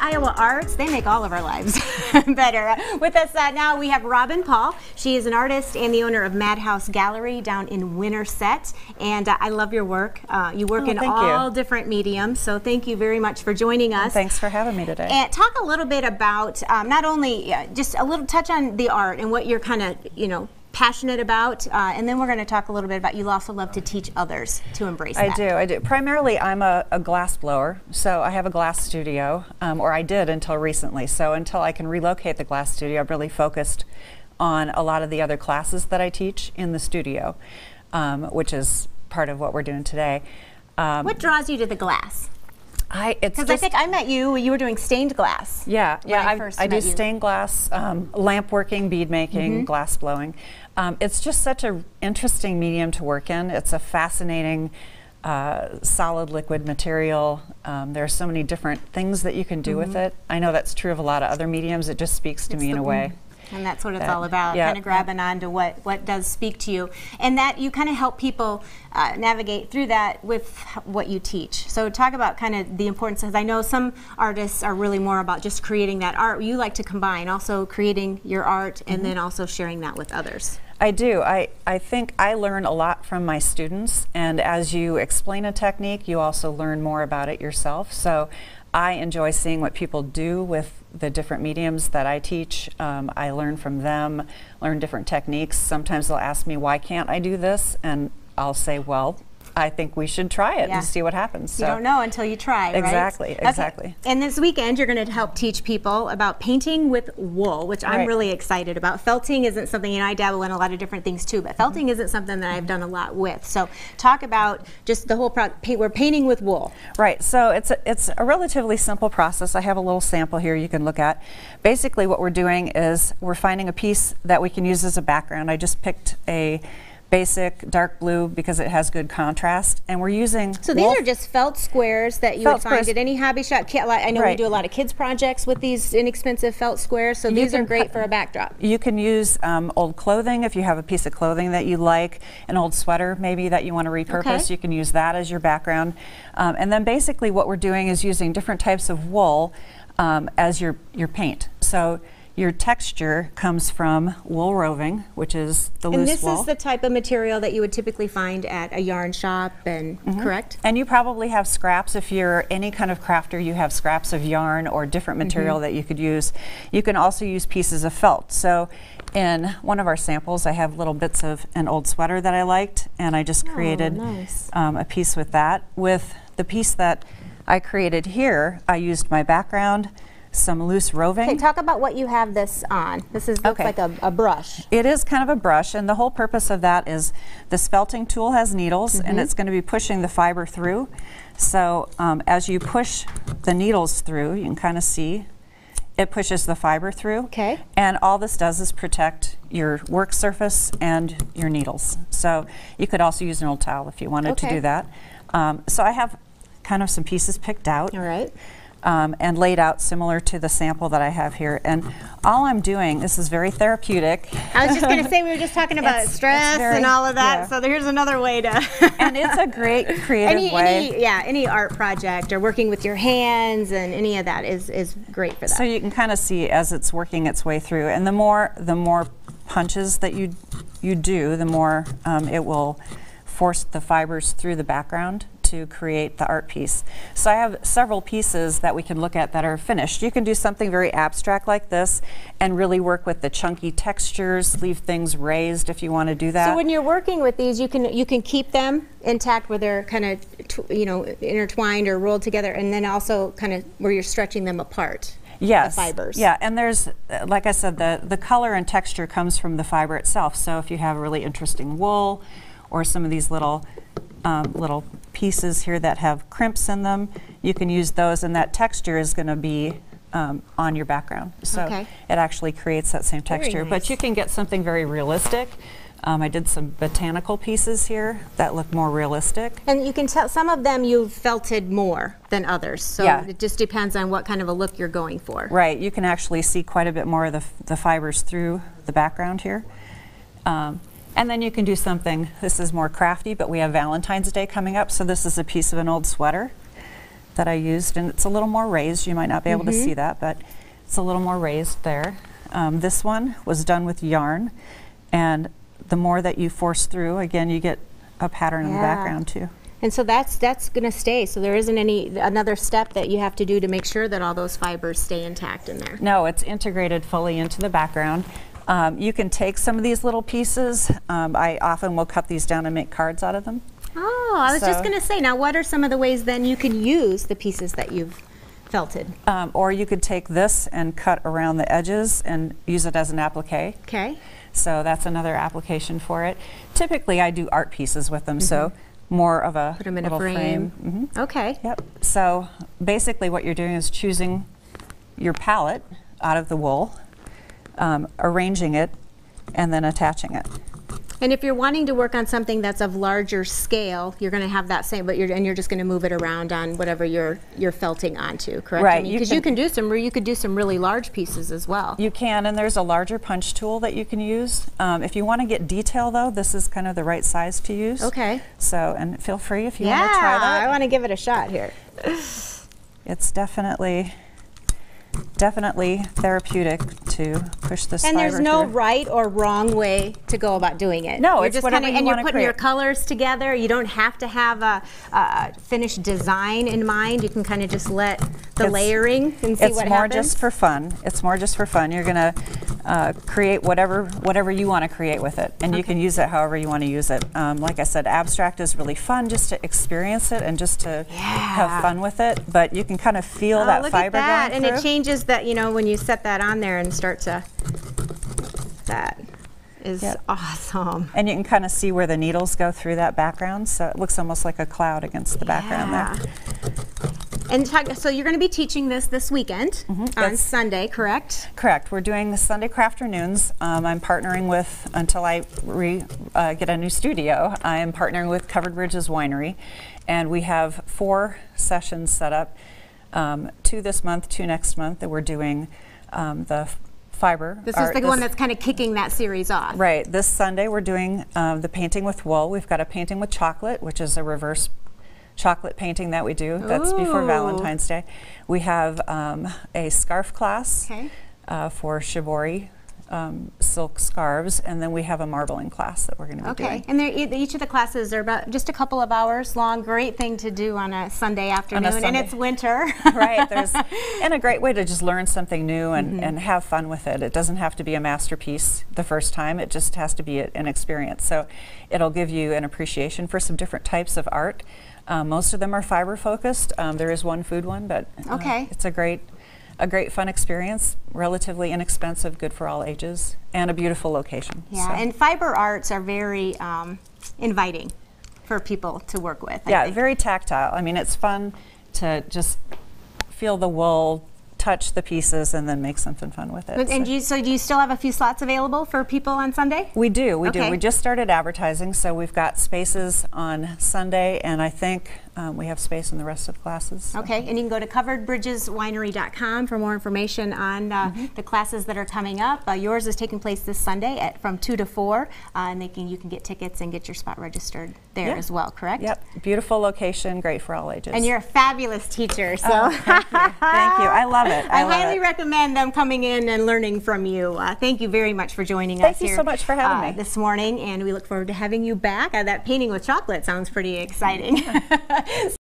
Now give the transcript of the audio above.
Iowa arts, they make all of our lives better. With us now we have Robin Paul. She is an artist and the owner of Madaus Gallery down in Winterset. And I love your work. You work in all different mediums, so thank you very much for joining us. And thanks for having me today. And talk a little bit about not only just a little touch on the art and what you're kind of, passionate about, and then we're going to talk a little bit about you also love to teach others to embrace that. I do. Primarily, I'm a glass blower, so I have a glass studio, or I did until recently. So until I can relocate the glass studio, I've really focused on a lot of the other classes that I teach in the studio, which is part of what we're doing today. What draws you to the glass? Because I think I met you when you were doing stained glass. Yeah, I do stained glass, lamp working, bead making, glass blowing. It's just such an interesting medium to work in. It's a fascinating solid liquid material. There are so many different things that you can do with it. I know that's true of a lot of other mediums. It just speaks to me in a way. And that's what it's all about, kind of grabbing on to what does speak to you. And that you kind of help people navigate through that with what you teach. So talk about kind of the importance, because I know some artists are really more about just creating that art. You like to combine also creating your art and then also sharing that with others. I do. I think I learn a lot from my students, and as you explain a technique, you also learn more about it yourself. So I enjoy seeing what people do with the different mediums that I teach. I learn from them, learn different techniques. Sometimes they'll ask me, why can't I do this? And I'll say, well, I think we should try it and see what happens. So you don't know until you try, exactly, right? Exactly. Okay. And this weekend, you're going to help teach people about painting with wool, which I'm really excited about. Felting isn't something, I dabble in a lot of different things too, but felting isn't something that I've done a lot with. So talk about just the whole we're painting with wool. Right. So it's a relatively simple process. I have a little sample here you can look at. Basically, what we're doing is we're finding a piece that we can use as a background. I just picked a basic dark blue because it has good contrast, and we're using so these are just felt squares that you would find at any hobby shop. I know we do a lot of kids projects with these inexpensive felt squares, so these are great for a backdrop. You can use old clothing. If you have a piece of clothing that you like, an old sweater maybe that you want to repurpose, you can use that as your background. And then basically what we're doing is using different types of wool as your paint. So your texture comes from wool roving, which is the loose wool. And this is the type of material that you would typically find at a yarn shop, and correct? And you probably have scraps. If you're any kind of crafter, you have scraps of yarn or different material that you could use. You can also use pieces of felt. So in one of our samples, I have little bits of an old sweater that I liked, and I just created a piece with that. With the piece that I created here, I used my background, some loose roving. Okay, talk about what you have this on. This looks like a brush. It is kind of a brush, and the whole purpose of that is this felting tool has needles, and it's going to be pushing the fiber through. So as you push the needles through, you can kind of see it pushes the fiber through. Okay. And all this does is protect your work surface and your needles. So you could also use an old towel if you wanted to do that. So I have kind of some pieces picked out. All right. And laid out similar to the sample that I have here. And all I'm doing, this is very therapeutic. I was just going to say, we were just talking about stress and all of that, so here's another way to... And it's a great creative way. Any art project or working with your hands and any of that is great for that. So you can kind of see as it's working its way through. And the more punches that you do, the more it will force the fibers through the background to create the art piece. So I have several pieces that we can look at that are finished. You can do something very abstract like this and really work with the chunky textures, leave things raised if you want to do that. So when you're working with these, you can keep them intact where they're kind of intertwined or rolled together, and then also kind of where you're stretching them apart. Yes. The fibers. Yeah, and there's, like I said, the color and texture comes from the fiber itself. So if you have really interesting wool or some of these little pieces here that have crimps in them, you can use those, and that texture is going to be on your background. So it actually creates that same texture. But you can get something very realistic. I did some botanical pieces here that look more realistic. And you can tell some of them you've felted more than others. So it just depends on what kind of a look you're going for. Right. You can actually see quite a bit more of the fibers through the background here. And then you can do something, this is more crafty, but we have Valentine's Day coming up, so this is a piece of an old sweater that I used, and it's a little more raised. You might not be able to see that, but it's a little more raised there. This one was done with yarn, and the more that you force through, again, you get a pattern in the background too. And so that's going to stay. So there isn't another step that you have to do to make sure that all those fibers stay intact in there. No, it's integrated fully into the background. You can take some of these little pieces. I often will cut these down and make cards out of them. Oh, I was just going to say, now what are some of the ways then you can use the pieces that you've felted? Or you could take this and cut around the edges and use it as an applique. Okay. So that's another application for it. Typically I do art pieces with them, so more of a put them in little a frame. Okay. Yep. So basically what you're doing is choosing your palette out of the wool, arranging it, and then attaching it. And if you're wanting to work on something that's of larger scale, you're going to have that same, but you're just going to move it around on whatever you're felting onto, correct? Right. Because you could do some really large pieces as well. You can, and there's a larger punch tool that you can use. If you want to get detail, though, this is kind of the right size to use. Okay. So, and feel free if you want to try that. I want to give it a shot here. It's definitely therapeutic to push this and fiber there's no through. right or wrong way to go about doing it. No, you're it's just whatever kinda, you and you're wanna putting your create. colors together. You don't have to have a finished design in mind. You can kind of just let the layering and see what happens. It's more just for fun. It's more just for fun. You're going to create whatever you want to create with it, and you can use it however you want to use it. Like I said, abstract is really fun just to experience it and just to have fun with it. But you can kind of feel that look fiber at that. going And through. it changes that, when you set that on there and start to, that is awesome. And you can kind of see where the needles go through that background, so it looks almost like a cloud against the background there. And so you're going to be teaching this weekend on Sunday, correct? Correct. We're doing the Sunday Crafternoons. I'm partnering with, until I get a new studio, I am partnering with Covered Bridges Winery, and we have 4 sessions set up, 2 this month, 2 next month, that we're doing the fiber. This is the one that's kind of kicking that series off. Right. This Sunday we're doing the painting with wool. We've got a painting with chocolate, which is a reverse chocolate painting that we do. That's before Valentine's Day. We have a scarf class for shibori silk scarves, and then we have a marbling class that we're going to be doing. And each of the classes are about just a couple of hours long. Great thing to do on a Sunday afternoon, and it's winter. Right. And a great way to just learn something new and have fun with it. It doesn't have to be a masterpiece the first time. It just has to be an experience. So it'll give you an appreciation for some different types of art. Most of them are fiber focused. There is one food one, but it's a great fun experience, relatively inexpensive, good for all ages, and a beautiful location. Yeah, and fiber arts are very inviting for people to work with. I think. Very tactile. I mean, it's fun to just feel the wool, touch the pieces, and then make something fun with it. And do you still have a few slots available for people on Sunday? We do. We just started advertising, so we've got spaces on Sunday, and I think we have space in the rest of the classes. So. Okay, and you can go to coveredbridgeswinery.com for more information on the classes that are coming up. Yours is taking place this Sunday from 2 to 4, and you can get tickets and get your spot registered there as well, correct? Yep, beautiful location, great for all ages. And you're a fabulous teacher, so. Thank you. Thank you. I love it. I highly recommend them coming in and learning from you. Thank you very much for joining us here. Thank you so much for having me this morning, and we look forward to having you back. That painting with chocolate sounds pretty exciting.